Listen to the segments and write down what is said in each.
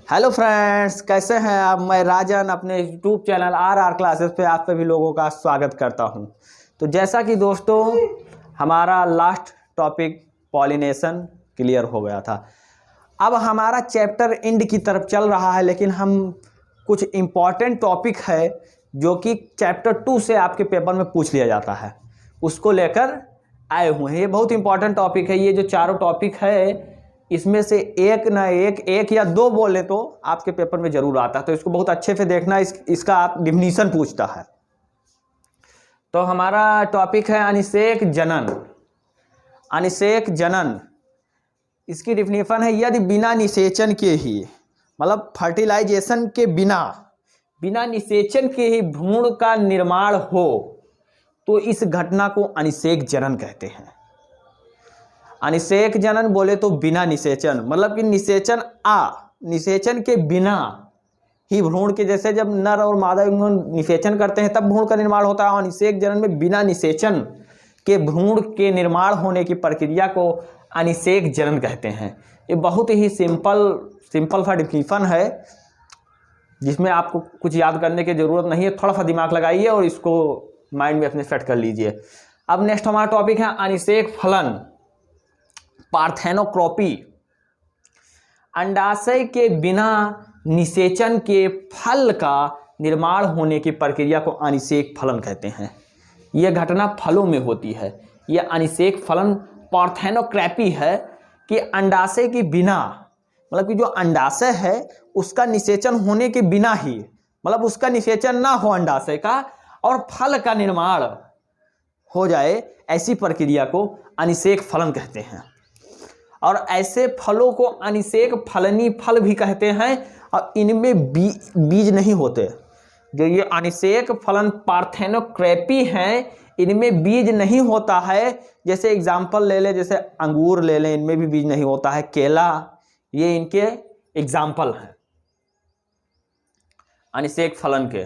Hello friends, कैसे हैं आप। मैं राजन अपने यूट्यूब चैनल आर क्लासेस पे आप सभी लोगों का स्वागत करता हूं। तो जैसा कि दोस्तों हमारा लास्ट टॉपिक पॉलिनेशन क्लियर हो गया था। अब हमारा चैप्टर एंड की तरफ चल रहा है, लेकिन हम कुछ इम्पॉर्टेंट टॉपिक है जो कि चैप्टर 2 से आपके पेपर में पूछ लिया जाता है, उसको लेकर आए हुए हैं। ये बहुत इंपॉर्टेंट टॉपिक है। ये जो चारों टॉपिक है इसमें से एक ना एक या दो बोले तो आपके पेपर में जरूर आता है, तो इसको बहुत अच्छे से देखना। इसका आप डिफिनीशन पूछता है। तो हमारा टॉपिक है अनिषेक जनन। अनिषेक जनन, इसकी डिफिनीशन है यदि बिना निषेचन के ही, मतलब फर्टिलाइजेशन के बिना निषेचन के ही भ्रूण का निर्माण हो तो इस घटना को अनिषेक जनन कहते हैं। अनिषेक जनन बोले तो बिना निषेचन, मतलब कि निषेचन के बिना ही भ्रूण के, जैसे जब नर और मादा निषेचन करते हैं तब भ्रूण का निर्माण होता है। अनिषेक जनन में बिना निषेचन के भ्रूण के निर्माण होने की प्रक्रिया को अनिषेक जनन कहते हैं। ये बहुत ही सिंपल सा डिफिनीशन है जिसमें आपको कुछ याद करने की जरूरत नहीं है। थोड़ा सा दिमाग लगाइए और इसको माइंड में अपने सेट कर लीजिए। अब नेक्स्ट हमारा टॉपिक है अनिषेक फलन, पार्थेनोक्रॉपी। अंडाशय के बिना निषेचन के फल का निर्माण होने की प्रक्रिया को अनिषेक फलन कहते हैं। यह घटना फलों में होती है। यह अनिषेक फलन पार्थेनोक्रॉपी है कि अंडाशय के बिना, मतलब कि जो अंडाशय है उसका निषेचन होने के बिना ही, मतलब उसका निषेचन ना हो अंडाशय का और फल का निर्माण हो जाए, ऐसी प्रक्रिया को अनिषेक फलन कहते हैं। और ऐसे फलों को अनिषेक फलनी फल भी कहते हैं और इनमें बीज नहीं होते। जो ये अनिषेक फलन पार्थेनोक्रॉपी हैं इनमें बीज नहीं होता है। जैसे एग्जाम्पल ले लें, जैसे अंगूर ले लें, इनमें भी बीज नहीं होता है। केला, ये इनके एग्जाम्पल हैं अनिषेक फलन के।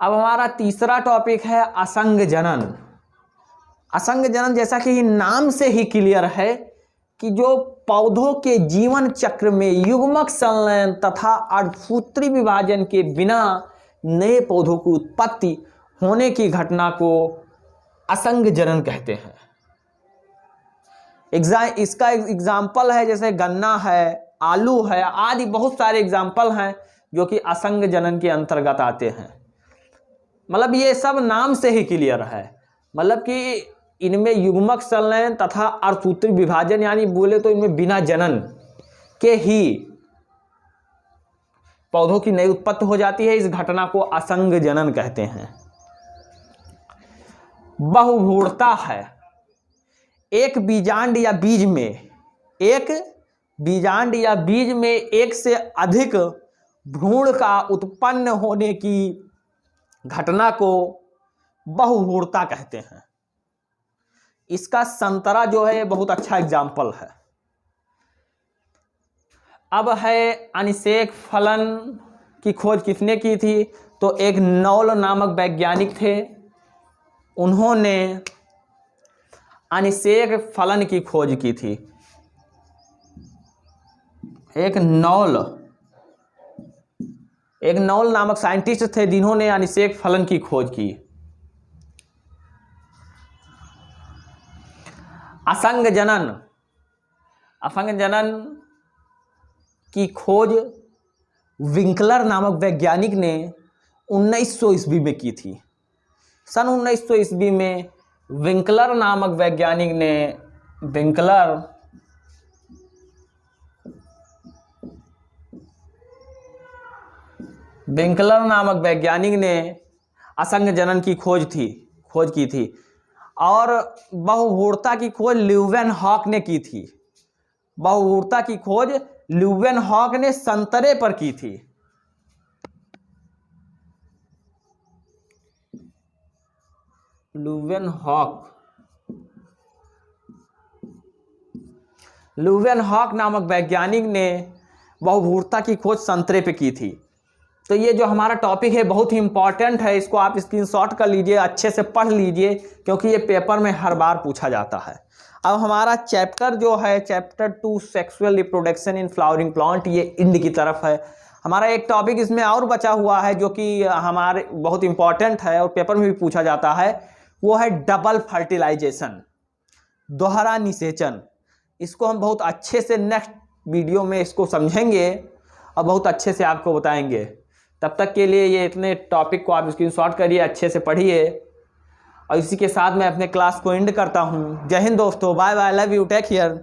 अब हमारा तीसरा टॉपिक है असंग जनन। असंग जनन जैसा कि नाम से ही क्लियर है कि जो पौधों के जीवन चक्र में युग्मक संलयन तथा अर्धसूत्री विभाजन के बिना नए पौधों की उत्पत्ति होने की घटना को असंग जनन कहते हैं। इसका एग्जाम्पल है जैसे गन्ना है, आलू है, आदि बहुत सारे एग्जाम्पल हैं जो कि असंग जनन के अंतर्गत आते हैं। मतलब ये सब नाम से ही क्लियर है, मतलब कि इनमें युग्मक संलयन तथा अर्धसूत्री विभाजन, यानी बोले तो इनमें बिना जनन के ही पौधों की नई उत्पत्ति हो जाती है। इस घटना को असंग जनन कहते हैं। बहुभ्रूणता है। एक बीजांड या बीज में एक से अधिक भ्रूण का उत्पन्न होने की घटना को बहुभ्रूणता कहते हैं। इसका संतरा जो है बहुत अच्छा एग्जाम्पल है। अब है अनिषेक फलन की खोज किसने की थी, तो एक नॉल नामक वैज्ञानिक थे। उन्होंने अनिषेक फलन की खोज की थी। एक नॉल नामक साइंटिस्ट थे जिन्होंने अनिषेक फलन की खोज की। असंग जनन की खोज विंकलर नामक वैज्ञानिक ने 1900 ईस्वी में की थी। सन 1900 ईस्वी में विंकलर नामक वैज्ञानिक ने असंग जनन की खोज की थी। और बहुभ्रूणता की खोज ल्यूवेनहॉक ने की थी। बहुभ्रूणता की खोज ल्यूवेनहॉक ने संतरे पर की थी। ल्यूवेनहॉक नामक वैज्ञानिक ने बहुभ्रूणता की खोज संतरे पे की थी। तो ये जो हमारा टॉपिक है बहुत ही इंपॉर्टेंट है, इसको आप स्क्रीनशॉट कर लीजिए, अच्छे से पढ़ लीजिए, क्योंकि ये पेपर में हर बार पूछा जाता है। अब हमारा चैप्टर जो है chapter 2 sexual reproduction in flowering plant, ये इंड की तरफ है। हमारा एक टॉपिक इसमें और बचा हुआ है जो कि हमारे बहुत इंपॉर्टेंट है और पेपर में भी पूछा जाता है, वो है डबल फर्टिलाइजेशन, दोहरा निषेचन। इसको हम बहुत अच्छे से नेक्स्ट वीडियो में इसको समझेंगे और बहुत अच्छे से आपको बताएंगे। तब तक के लिए ये इतने टॉपिक को आप स्क्रीनशॉट करिए, अच्छे से पढ़िए, और इसी के साथ मैं अपने क्लास को एंड करता हूँ। जय हिंद दोस्तों, bye bye, love you, take care.